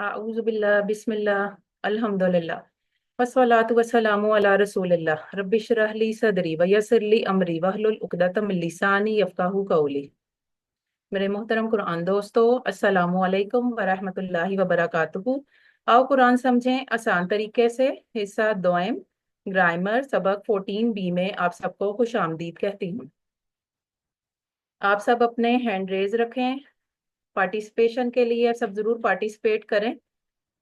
आऊज़ु बिल्लाह बिस्मिल्लाह अल्हम्दुलिल्लाह वस्सलातु वस्सलामु अला रसूलिल्लाह रब्बिश्रह ली सदरी व यस्सिर ली अमरी वहलुल उक़दतम मिन लिसानी यफ़क़हू क़ौली। मेरे मोहतरम कुरान दोस्तों, अस्सलामु अलैकुम व रहमतुल्लाहि व बरकातुहू। आओ कुरान समझें आसान तरीके से। हिस्सा दोयम, ग्रामर सबक 14 बी में आप सबको खुश आमदीद कहती हूँ। आप सब अपने हैंड रेज रखें पार्टिसिपेशन के लिए। सब जरूर पार्टिसिपेट करें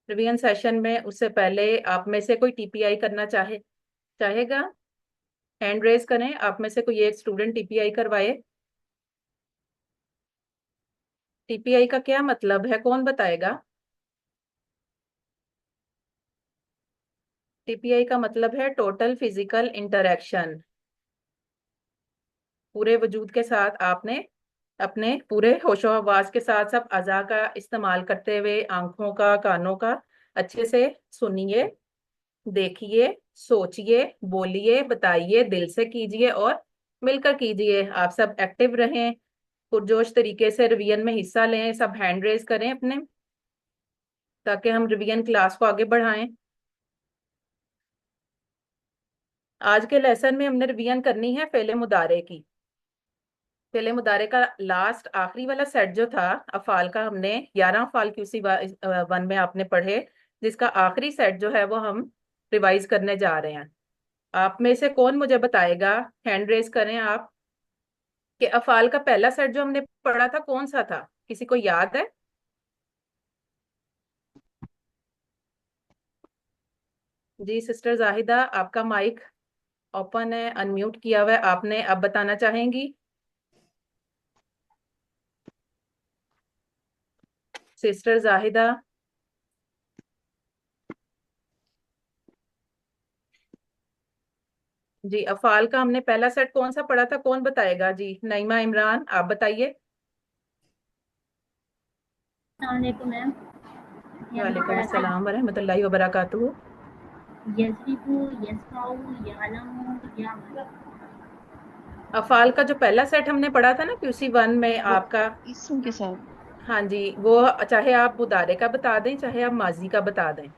रिवीजन सेशन में। उससे पहले आप में से कोई टीपीआई करना चाहेगा? हैंड रेज करें। आप में से कोई एक स्टूडेंट टीपीआई करवाए। टीपीआई का क्या मतलब है, कौन बताएगा? टीपीआई का मतलब है टोटल फिजिकल इंटरेक्शन। पूरे वजूद के साथ आपने अपने पूरे होशो हवास के साथ सब अज़ा का इस्तेमाल करते हुए आंखों का, कानों का अच्छे से सुनिए, देखिए, सोचिए, बोलिए, बताइए, दिल से कीजिए और मिलकर कीजिए। आप सब एक्टिव रहें, पुरजोश तरीके से रिवीजन में हिस्सा लें। सब हैंड रेज करें अपने, ताकि हम रिवीजन क्लास को आगे बढ़ाएं। आज के लेसन में हमने रिवीजन करनी है फेले मुदारे की। फेले मुदारे का लास्ट आखिरी वाला सेट जो था अफाल का, हमने 11 अफाल क्यूसी वन में आपने पढ़े, जिसका आखिरी सेट जो है वो हम रिवाइज करने जा रहे हैं। आप में से कौन मुझे बताएगा, हैंड रेज करें आप, कि अफाल का पहला सेट जो हमने पढ़ा था कौन सा था? किसी को याद है? जी सिस्टर जाहिदा, आपका माइक ओपन है, अनम्यूट किया हुआ है आपने, अब बताना चाहेंगी? सिस्टर जाहिदा। जी अफाल का हमने पहला सेट कौन सा पढ़ा था, कौन बताएगा? जी नईमा इमरान, आप बताइए। अस्सलामुअलैकुम मैम। ये हमने वालेकुम पढ़ा था अस्सलाम वरहमतुल्लाहि वबरकातुहू। यज़रिबु, यस्माउ, यअलमु, यामल। अफाल का जो पहला सेट हमने पढ़ा था ना क्यूसी वन में वो आपका। इसम के साथ। हाँ जी, वो चाहे आप मुदारे का बता दें, चाहे आप माजी का बता दें।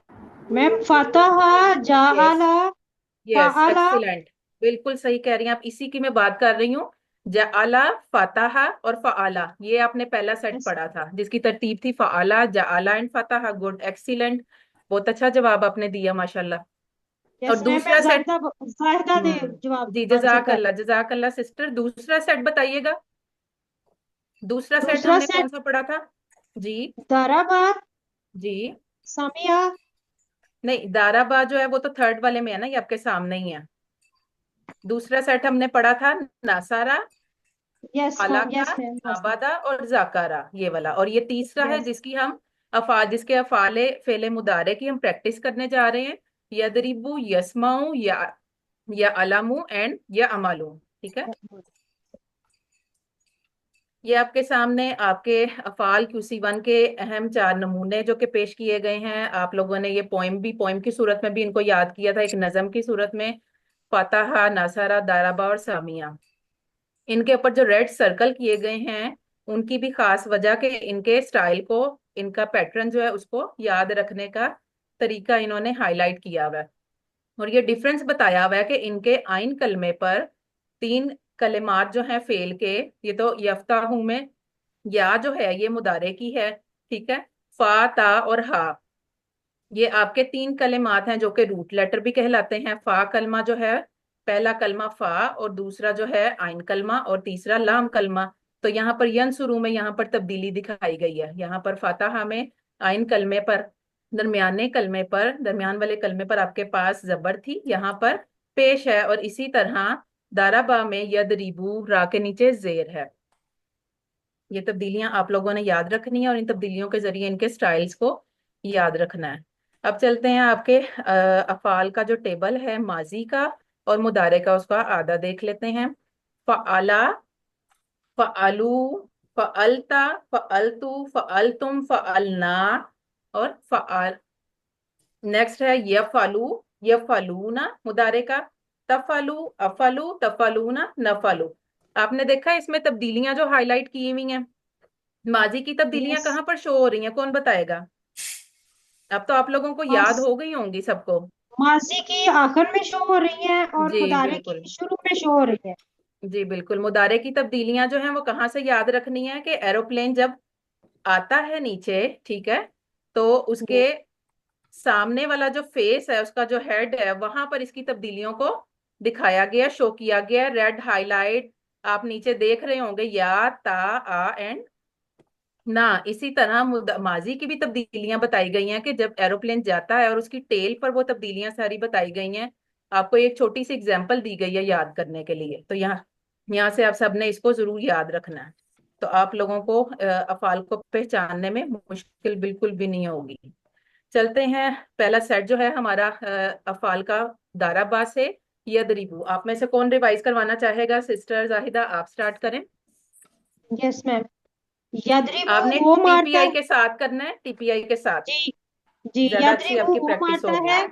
मैम फतहा यस, जाअला यस फअला। एक्सीलेंट, बिल्कुल सही कह रही हैं आप, इसी की मैं बात कर रही हूँ। जाअला, फतहा और फआला, ये आपने पहला सेट यस पढ़ा था जिसकी तरतीब थी फआला, जाअला एंड फतहा। गुड, एक्सीलेंट, बहुत अच्छा जवाब आपने दिया माशाल्लाह। और यस मैम, मैं दूसरा सेट। जाहिदा दे जवाब जी आंसर कर। जजाक अल्लाह सिस्टर। दूसरा सेट बताइएगा, दूसरा सेट दूसरा हमने सेट कौन सा पढ़ा था? जी। दरबा जी समिया। नहीं, दाराबा जो है वो तो थर्ड वाले में है ना, ये आपके सामने ही है। दूसरा सेट हमने पढ़ा था नासारा, यस हाँ, अलाका, यस मैम। आबादा और जाकारा, ये वाला। और ये तीसरा है यस जिसकी हम जिसके अफाले फेले मुदारे की हम प्रैक्टिस करने जा रहे हैं। यदरिबू, यस्माऊ, या अलामू एंड या अमालू। ठीक है, ये आपके सामने आपके अफाल क्यूसी वन के अहम 4 नमूने जो कि पेश किए गए हैं। आप लोगों ने ये पोइम की सूरत में भी इनको याद किया था, एक नज़म की सूरत में। फतहा, नासारा, दाराबा और सामिया, इनके ऊपर जो रेड सर्कल किए गए हैं उनकी भी खास वजह के इनके स्टाइल को, इनका पैटर्न जो है उसको याद रखने का तरीका इन्होंने हाईलाइट किया हुआ है। और ये डिफरेंस बताया हुआ है कि इनके आइन कलमे पर 3 कलिमात जो हैं फेल के, ये तो यफ्ता हूं में, या जो है ये मुदारे की है, ठीक है। फा, ता और हा, ये आपके 3 कलिमात हैं जो कि रूट लेटर भी कहलाते हैं। फा कलमा जो है, पहला कलमा फा, और दूसरा जो है आइन कलमा, और तीसरा लाम कलमा। तो यहाँ पर यंसुरू में यहाँ पर तब्दीली दिखाई गई है। यहाँ पर फातहा में आइन कलमे पर, दरमियाने कलमे पर, दरमियान वाले कलमे पर आपके पास जबर थी, यहाँ पर पेश है। और इसी तरह दाराबा में यद रिबू, रा के नीचे जेर है। ये तब्दीलियां आप लोगों ने याद रखनी है और इन तब्दीलियों के जरिए इनके स्टाइल्स को याद रखना है। अब चलते हैं आपके अफाल का जो टेबल है माजी का और मुदारे का, उसका आधा देख लेते हैं। फ़अला, फ़अलू, फ़अलता, फ़अलतू, फ़अलतुम, फ़अलना और फ़अल। नेक्स्ट है यफ़अलू, यफ़अलूना मुदारे का। तफ़अलू, अफ़अलू, तफ़अलूना, नफ़अलू। आपने देखा है इसमें तब्दीलियां जो हाईलाइट की हुई हैं, माजी की तब्दीलियां यस कहाँ पर शो हो रही हैं, कौन बताएगा? अब तो आप लोगों को याद हो गई होंगी सबको। माजी की आखिर में शो हो रही है और जी मुदारे बिल्कुल। की शुरू में शो हो रही है। जी बिल्कुल, मुदारे की तब्दीलियां जो हैं वो कहाँ से याद रखनी है कि एरोप्लेन जब आता है नीचे, ठीक है, तो उसके सामने वाला जो फेस है, उसका जो हेड है, वहां पर इसकी तब्दीलियों को दिखाया गया, शो किया गया, रेड हाईलाइट आप नीचे देख रहे होंगे, या, ता, आ एंड ना। इसी तरह माजी की भी तब्दीलियां बताई गई हैं कि जब एरोप्लेन जाता है और उसकी टेल पर वो तब्दीलियां सारी बताई गई हैं। आपको एक छोटी सी एग्जांपल दी गई है याद करने के लिए, तो यहाँ यहाँ से आप सबने इसको जरूर याद रखना है। तो आप लोगों को अफाल को पहचानने में मुश्किल बिल्कुल भी नहीं होगी। चलते हैं, पहला सेट जो है हमारा अफाल का, दाराबा से यदरिबू। आप में से कौन रिवाइज करवाना चाहेगा? सिस्टर जाहिदा, आप स्टार्ट करें। Yes ma'am. यदरिबू आपने वो मारता टीपीआई है। के साथ करना है, टीपीआई के साथ, जी जी। ज्यादा अच्छी यदरिबू आपकी वो प्रैक्टिस मारता होगी। है।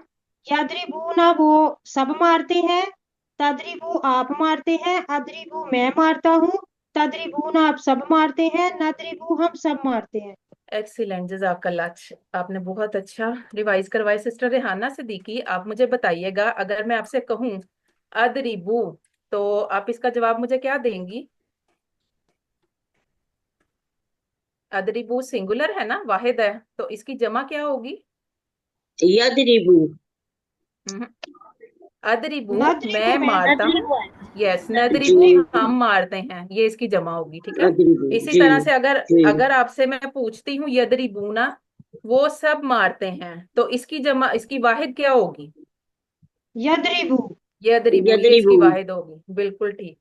यदरिबू ना वो सब मारते हैं। तदरिबू आप मारते हैं। अदरिबू मैं मारता हूँ। तदरिबू ना आप सब मारते हैं। नदरिबू हम सब मारते हैं। एक्सीलेंट, जजाकल्ला। आपने बहुत अच्छा रिवाइज करवाया। सिस्टर रेहाना सिद्दीकी, आप मुझे बताइएगा, अगर मैं आपसे कहूँ अदरिबू, तो आप इसका जवाब मुझे क्या देंगी? अदरिबू सिंगुलर है ना, वाहिद है, तो इसकी जमा क्या होगी? यदरिबू। हम्म, अदरिबू नदरिबू मैं मैम। मारता हूँ। नदरिबू है। यस, जी नदरिबू हम मारते हैं, ये इसकी जमा होगी, ठीक है। यदरिबू। इसी जी तरह से अगर जी अगर आपसे मैं पूछती हूँ यदरिबू ना, वो सब मारते हैं, तो इसकी जमा, इसकी वाहिद क्या होगी? यदरिबू। यदरिबू, ये यदरिबू। इसकी वाहिद होगी, बिल्कुल ठीक।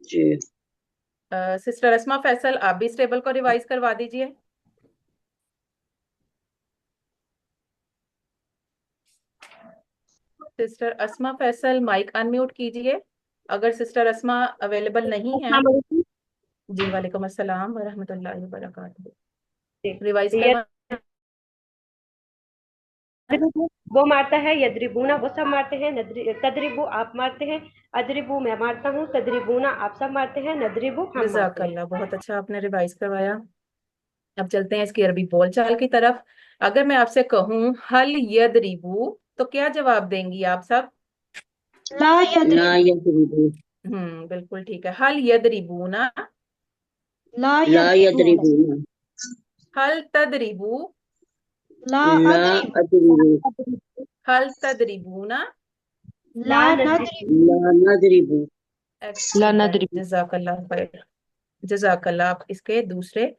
जी सिस्टर अस्मा फैसल, आप भी इस टेबल को रिवाइज करवा दीजिए। सिस्टर अस्मा फैसल, माइक अनम्यूट कीजिए अगर सिस्टर अस्मा अवेलेबल नहीं है। अस्सलाम वालेकुम। जी वालेकुम अस्सलाम वरहमतुल्लाहि वबरकातुहू। रिवाइज यदरिबू करवा। वो मारता है, यदरिबूना वो सब मारते हैं, तदरिबू आप मारते हैं, अदरिबू मैं मारता हूँ, तदरिबूना आप सब मारते हैं, नदरिबू हम मारते हैं। जजाकल्ला, बहुत अच्छा आपने रिवाइज करवाया। अब चलते हैं इसकी अरबी बोलचाल की तरफ। अगर मैं आपसे कहूँ हल यदरिबू, तो क्या जवाब देंगी आप सब? ला ला यदरिबू। यदरिबू। बिल्कुल ठीक है। हल यदरिबूना, ला ला यदरिबून। यदरिबूना। हल तदरिबू, ला ला अदरिबू। अदरिबू। हल तदरिबूना। ला नदरिबू। ला नदरिबू। एक्सीलेंट, जजाकल्ला खैर। जजाकल्ला। आप इसके दूसरे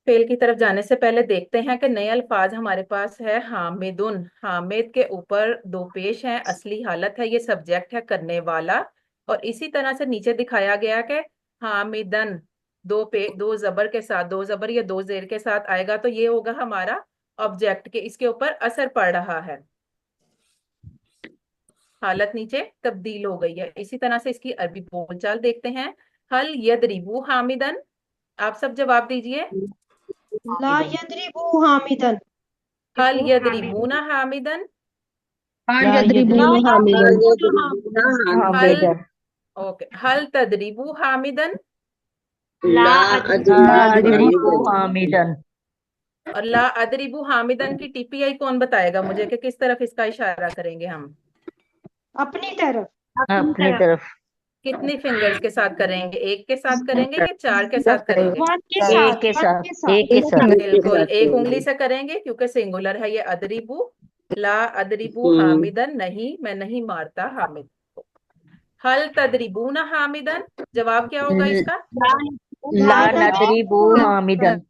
फेल की तरफ जाने से पहले देखते हैं कि नए अल्फाज हमारे पास है हामिदुन। हामिद के ऊपर दो पेश हैं, असली हालत है, ये सब्जेक्ट है करने वाला, और इसी तरह से नीचे दिखाया गया कि हामिदन दो जबर के साथ, दो जबर या दो जेर के साथ आएगा, तो ये होगा हमारा ऑब्जेक्ट के इसके ऊपर असर पड़ रहा है, हालत नीचे तब्दील हो गई है। इसी तरह से इसकी अरबी बोलचाल देखते हैं। हल यदरिबू हामिदन, आप सब जवाब दीजिए। ला यदरिबू हामिदन। हल यदरिबूना हामिदन। ला यदरिबून ला हामिदन यदरिबून यदरिबूना हल, हामिदन। हामिदन ओके, हल तदरिबू हामिदन। ला ला अदरिबू अदरिबू हामिदन। हामिदन और ला अदरिबू हामिदन की टीपीआई कौन बताएगा मुझे कि किस तरफ इसका इशारा करेंगे हम? अपनी तरफ। अपनी तरफ कितनी फिंगर्स के साथ करेंगे? एक के साथ करेंगे या चार के साथ करेंगे? वन के एक साथ। के वन साथ के साथ। एक के साथ के बिल्कुल, साथ एक उंगली करेंगे। से करेंगे क्योंकि सिंगुलर है ये अदरिबू। ला अदरिबू हम्म हामिदन, नहीं मैं नहीं मारता हामिद को। हल तदरिबूना हामिदन, जवाब क्या होगा ल- इसका? ला ला नदरिबू नदरिबू हामिदन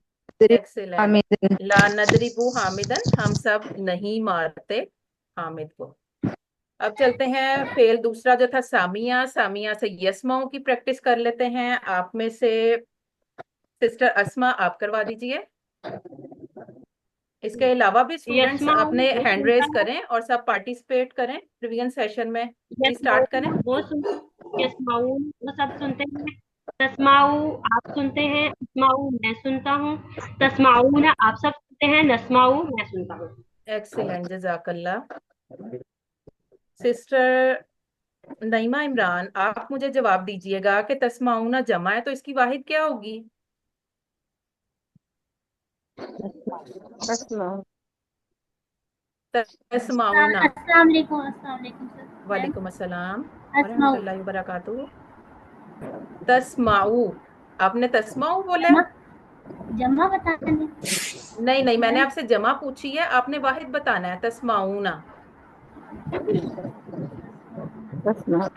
एक्सीलेंट। ला नदरिबू हामिदन, हम सब नहीं मारते हामिद को। अब चलते हैं फेल दूसरा जो था सामिया। सामिया से यस्माओं की प्रैक्टिस कर लेते हैं। आप में से सिस्टर अस्मा, आप करवा दीजिए। इसके अलावा भी स्टूडेंट्स यस्माऊ अपने वो हैंड सुनता रेज है। करें और सब पार्टिसिपेट करें रिवीजन सेशन में। जी यस्माऊ स्टार्ट करें। वो सुन यस्माऊ वो सब सुनते हैं। तस्माऊ आप सुनते हैं। अस्माऊ मैं सुनता हूँ। तस्माऊ ना आप सब सुनते हैं। नस्माऊ मैं सुनता हूँ। एक्सीलेंट, जजाकल्ला। सिस्टर नईमा इमरान, आप मुझे जवाब दीजिएगा कि तस्माउना जमा है तो इसकी वाहिद क्या होगी? तस्माउना। अस्सलाम वालेकुम सर। मैम, वालेकुम अस्सलाम अस्माउ। वरहमतुल्लाहि वबरकातुहू। तस्माऊ, आपने तस्माऊ बोला जमा, है? जमा बताने। नहीं नहीं, मैंने मैम, आपसे जमा पूछी है, आपने वाहिद बताना है। तस्माऊना,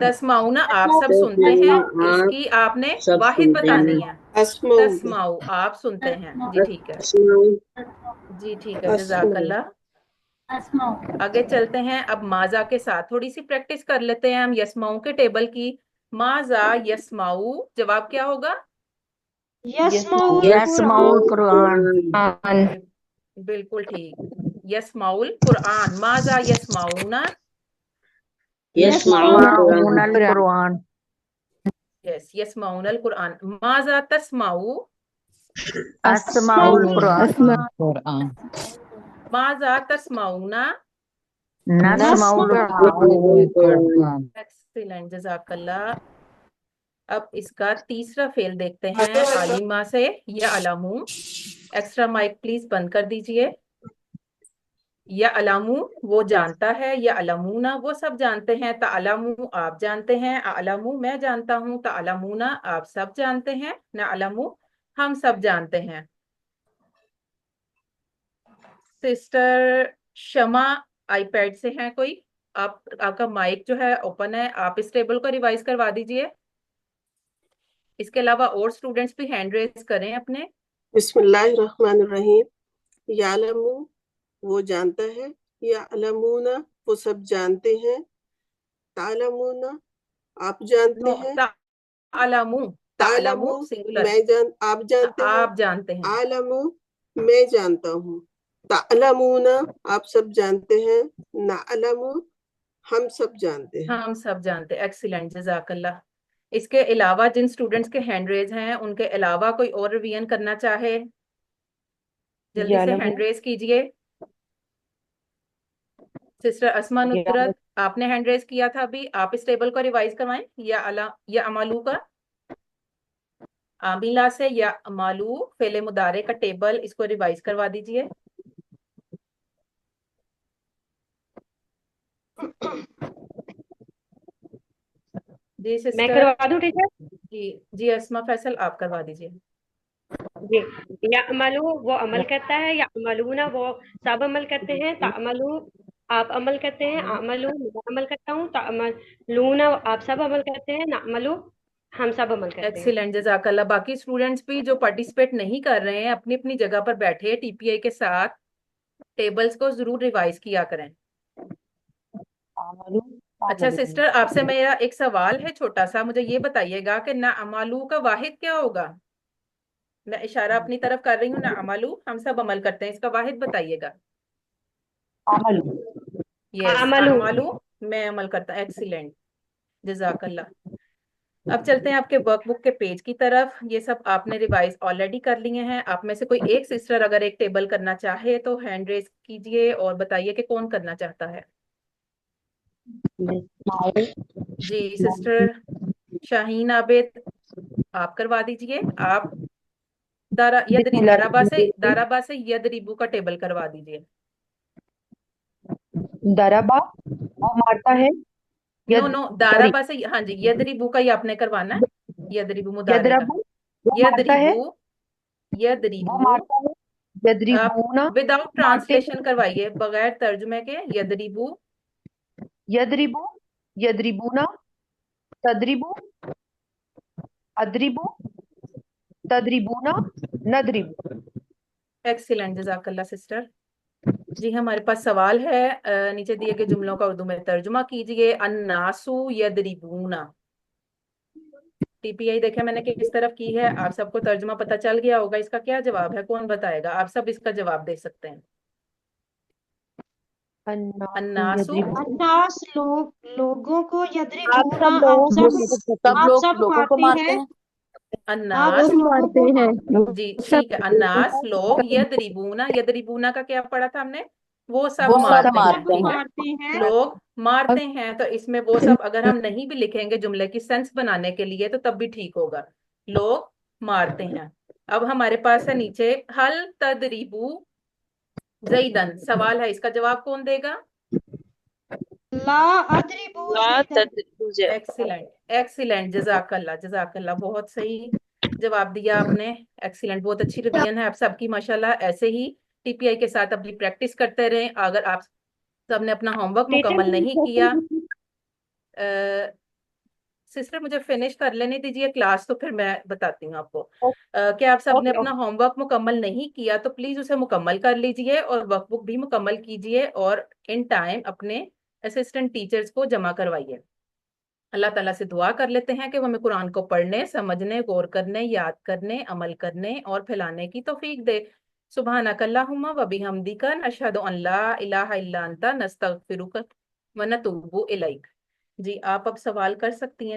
तस्माऊना आप अस्माउ, सब सुनते हैं, तस्माऊ आप इसकी आपने सब वाहिद सुनते हैं। बतानी है। अस्माउ तस्माऊ आप सुनते हैं, अस्माउ, जी ठीक है। तस्माऊ जी ठीक है, अस्माउ जजाकल्ला। अस्माउ। आगे चलते हैं, अब माजा के साथ थोड़ी सी प्रैक्टिस कर लेते हैं हम यस्माऊ के टेबल की। माजा यस्माऊ, जवाब क्या होगा? यस्माउल यस्माउल कुरान। कुरान। बिल्कुल ठीक। यस्माउल कुरान, माजा यस्माऊना। यस्माउल यस्माउल कुरान। कुरान। यस, यस्माउनल कुरान। माजा तस्माऊ, अस्माउल कुरान। माजा तस्माऊना। नस्माउल कुरान। एक्सीलेंट, जजाकल्ला। अब इसका तीसरा फेल देखते हैं, आलिमा से या अलामू। एक्स्ट्रा माइक प्लीज बंद कर दीजिए। या अलामू वो जानता है, या अलामूना वो सब जानते हैं। तालमू आप जानते हैं, अलामू मैं जानता हूँ, तालमूना आप सब जानते हैं, ना अलामू हम सब जानते हैं। सिस्टर शमा आईपैड से हैं कोई? आप, आपका माइक जो है ओपन है, आप इस टेबल को रिवाइज करवा दीजिए। इसके अलावा और स्टूडेंट्स भी हैंड रेज करें अपने। बिस्मिल्लाहिर्रहमानिर्रहीम। यालमू वो जानता है, या अलमूना वो सब जानते हैं, तालमूना आप जानते नो, हैं, तालमू, तालमू तालमू सिंगुलर, आप जानते हैं, आप जानते हैं। आलमू मैं जानता हूँ, तालमूना आप सब जानते हैं, नालमू हम सब जानते हैं। हम सब जानते हैं, एक्सीलेंट, जजाकल्ला। इसके अलावा जिन स्टूडेंट्स के हैंड रेज हैं, उनके अलावा कोई और रिवीजन करना चाहे, जल्दी से हैंड रेज कीजिए। सिस्टर अस्मा नुसरत, आपने हैंड रेज किया था अभी, आप इस टेबल को रिवाइज करवाएं। या अमालू का, आमिला से या अमालू फेले मुदारे का टेबल, इसको रिवाइज करवा दीजिए। जी मैं सिस्टर। करवा दूं टीचर? जी जी, अस्मा फैसल आप करवा दीजिए। जी, या अमलू वो अमल करता है, या अमलूना वो सब अमल करते हैं, तामलू आप अमल करते हैं, अमलू मैं अमल करता हूँ, तामलूना आप सब अमल करते हैं, नामलू हम सब अमल करते हैं। एक्सीलेंट, जजाकल्ला। बाकी स्टूडेंट्स भी जो पार्टिसिपेट नहीं कर रहे हैं, अपनी अपनी जगह पर बैठे टीपीआई के साथ टेबल्स को जरूर रिवाइज किया करें। अच्छा सिस्टर, आपसे मेरा एक सवाल है छोटा सा, मुझे ये बताइएगा कि ना अमालू का वाहिद क्या होगा? मैं इशारा अपनी तरफ कर रही हूँ, ना अमालू हम सब अमल करते हैं, इसका वाहिद बताइएगा। यस, अमलू। अमालू मैं अमल करता, एक्सीलेंट, जजाकल्ला। अब चलते हैं आपके वर्कबुक के पेज की तरफ। ये सब आपने रिवाइज ऑलरेडी कर लिए हैं। आप में से कोई एक सिस्टर अगर एक टेबल करना चाहे तो हैंड रेज कीजिए और बताइए कि कौन करना चाहता है। जी सिस्टर शाहीन आबिद, आप करवा दीजिए। आप दाराबा से यदरिबू का टेबल करवा दीजिए। दराबा वो मारता है। नो नो, दाराबा से, हाँ जी, यदरिबू का ही आपने करवाना है। यदरिबू मुदारे का, यदरबू वो मारता है। यदरिबू, वो यदरिबू। मारता है। आप यदरिबूना विदाउट मारते हैं। ट्रांसलेशन करवाइए, बगैर तर्जुमे के। यदरिबू, यदरिबू यदरिबूना तदरिबू अदरिबू तदरिबूना नदरिबू। एक्सीलेंट, जजाकल्ला सिस्टर। जी हमारे पास सवाल है, नीचे दिए गए जुमलों का उर्दू में तर्जुमा कीजिए। अन्नासु यदरिबूना। टीपीआई देखे मैंने किस तरफ की है, आप सबको तर्जुमा पता चल गया होगा। इसका क्या जवाब है, कौन बताएगा? आप सब इसका जवाब दे सकते हैं। अन्नासु, अन्नास लोगों को आप यदरिबूना सब लोगों आप सब लोगों को मारते मारते हैं। हैं। आप अन्नास, सब लोगों को जी ठीक है। अन्नास लोग, यदरिबूना, यदरिबूना का क्या पढ़ा था हमने? वो सब वो सब मारते हैं। मारते सब हैं। मारते हैं। लोग मारते हैं, तो इसमें वो सब अगर हम नहीं भी लिखेंगे जुमले की सेंस बनाने के लिए तो तब भी ठीक होगा। लोग मारते हैं। अब हमारे पास है नीचे हल तदरीबू जईदन, सवाल है, इसका जवाब कौन देगा? ला अदरिबू ला ज़ैदन। तदरिबू ज़ैदन। एक्सीलेंट एक्सीलेंट, जजाकल्ला जजाकल्ला, बहुत सही जवाब दिया आपने। एक्सीलेंट, बहुत अच्छी रिवीजन है आप सबकी माशाल्लाह। ऐसे ही टीपीआई के साथ अपनी प्रैक्टिस करते रहें। अगर आप सबने अपना होमवर्क मुकम्मल नहीं किया, सिस्टर मुझे फिनिश कर लेने दीजिए क्लास, तो फिर मैं बताती हूँ आपको। क्या आप सबने ओके अपना होमवर्क मुकम्मल नहीं किया तो प्लीज उसे मुकम्मल कर लीजिए और वर्कबुक भी मुकम्मल कीजिए और इन टाइम अपने असिस्टेंट टीचर्स को जमा करवाइए। अल्लाह ताला से दुआ कर लेते हैं कि वो हमें कुरान को पढ़ने, समझने, गौर करने, याद करने, अमल करने और फैलाने की तौफीक दे। सुबहानक अल्लाहुम्मा व बिहम्दिका नशहदु अन ला इलाहा इल्ला अंता नस्तगफिरुका व नतूबु इलैक। जी आप अब सवाल कर सकती हैं।